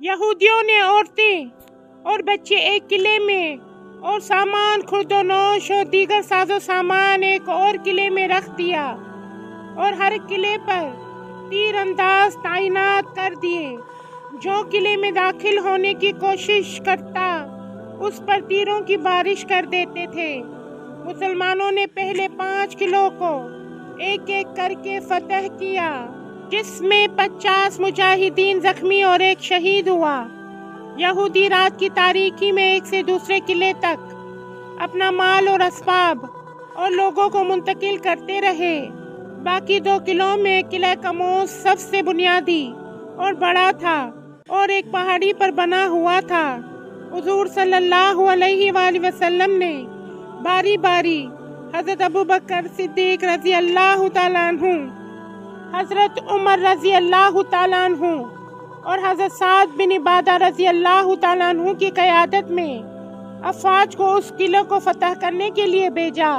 یہودیوں نے عورتیں اور بچے ایک قلعے میں اور سامان خرد و نوش اور دیگر ساز و سامان ایک اور قلعے میں رکھ دیا اور ہر قلعے پر تیر انداز تعینات کر دیے۔ جو قلعے میں داخل ہونے کی کوشش کرتا اس پر تیروں کی بارش کر دیتے تھے۔ مسلمانوں نے پہلے 5 قلعوں کو ایک ایک کر کے فتح کیا، جس میں 50 مجاہدین زخمی اور 1 شہید ہوا۔ یہودی رات کی تاریکی میں ایک سے دوسرے قلعے تک اپنا مال اور اسباب اور لوگوں کو منتقل کرتے رہے۔ باقی 2 قلعوں میں قلعہ کموس سب سے بنیادی اور بڑا تھا اور ایک پہاڑی پر بنا ہوا تھا۔ حضور صلی اللہ علیہ وآلہ وسلم نے باری باری حضرت ابوبکر صدیق رضی اللہ تعالیٰ عنہ، حضرت عمر رضی اللہ تعالیٰ عنہ اور حضرت سعد بن عبادہ رضی اللہ تعالیٰ عنہ کی قیادت میں افواج کو اس قلعے کو فتح کرنے کے لیے بھیجا،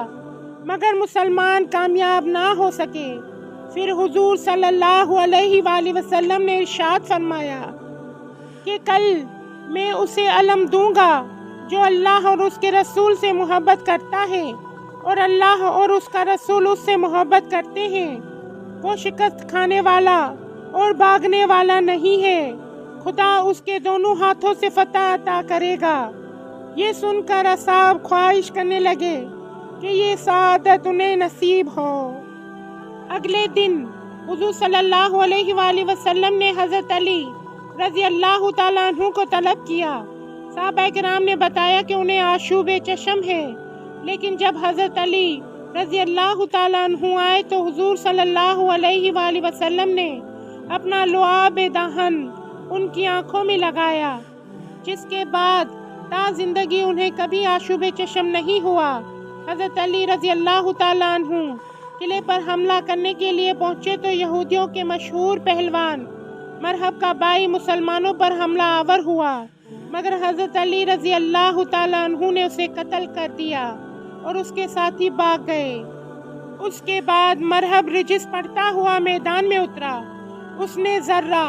مگر مسلمان کامیاب نہ ہو سکے۔ پھر حضور صلی اللہ علیہ وآلہ وسلم نے ارشاد فرمایا کہ کل میں اسے علم دوں گا جو اللہ اور اس کے رسول سے محبت کرتا ہے اور اللہ اور اس کا رسول اس سے محبت کرتے ہیں، وہ شکست کھانے والا اور بھاگنے والا نہیں ہے، خدا اس کے دونوں ہاتھوں سے فتح عطا کرے گا۔ یہ سن کر اصحاب خواہش کرنے لگے کہ یہ سعادت انہیں نصیب ہو۔ اگلے دن حضور صلی اللہ علیہ وآلہ وسلم نے حضرت علی رضی اللہ تعالیٰ عنہ کو طلب کیا۔ صحابہ کرام نے بتایا کہ انہیں آشوب چشم ہے، لیکن جب حضرت علی رضی اللہ تعالیٰ عنہ آئے تو حضور صلی اللہ علیہ وآلہ وسلم نے اپنا لعاب دہن ان کی آنکھوں میں لگایا، جس کے بعد تا زندگی انہیں کبھی آشوب چشم نہیں ہوا۔ حضرت علی رضی اللہ تعالیٰ عنہ قلعے پر حملہ کرنے کے لیے پہنچے تو یہودیوں کے مشہور پہلوان مرحب کا بھائی مسلمانوں پر حملہ آور ہوا، مگر حضرت علی رضی اللہ تعالیٰ عنہ نے اسے قتل کر دیا اور اس کے ساتھی بھاگ گئے۔ اس کے بعد مرحب رجس پڑھتا ہوا میدان میں اترا۔ اس نے ذرہ،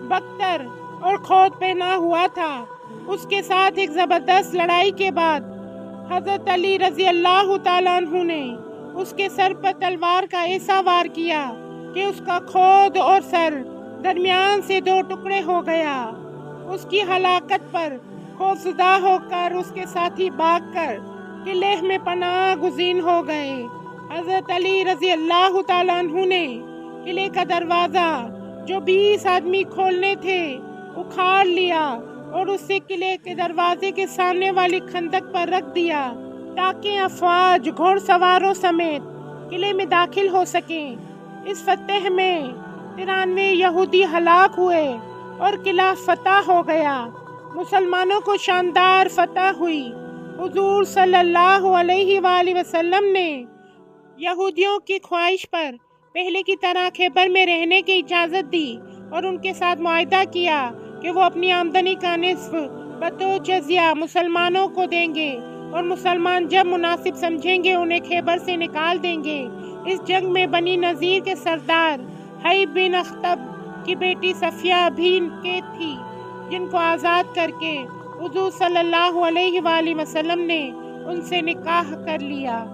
بختر اور کھود پہنا ہوا تھا۔ اس کے ساتھ ایک زبردست لڑائی کے بعد حضرت علی رضی اللہ تعالیٰ عنہ نے اس کے سر پر تلوار کا ایسا وار کیا کہ اس کا کھود اور سر درمیان سے 2 ٹکڑے ہو گیا۔ اس کی ہلاکت پر خوفزدہ ہو کر اس کے ساتھی بھاگ کر قلعے میں پناہ گزین ہو گئے۔ حضرت علی رضی اللہ تعالیٰ عنہ نے قلعے کا دروازہ جو 20 آدمی کھولنے تھے اکھاڑ لیا اور اسے قلعے کے دروازے کے سامنے والی خندق پر رکھ دیا تاکہ افواج گھوڑ سواروں سمیت قلعے میں داخل ہو سکیں۔ اس فتح میں 93 یہودی ہلاک ہوئے اور قلعہ فتح ہو گیا۔ مسلمانوں کو شاندار فتح ہوئی۔ حضور صلی اللہ علیہ وآلہ وسلم نے یہودیوں کی خواہش پر پہلے کی طرح خیبر میں رہنے کی اجازت دی اور ان کے ساتھ معاہدہ کیا کہ وہ اپنی آمدنی کا نصف بطور جزیہ مسلمانوں کو دیں گے اور مسلمان جب مناسب سمجھیں گے انہیں خیبر سے نکال دیں گے۔ اس جنگ میں بنی نذیر کے سردار حی بن اخطب کی بیٹی صفیہ بھی قید تھی، جن کو آزاد کر کے حضور صلی اللہ علیہ وآلہ وسلم نے ان سے نکاح کر لیا۔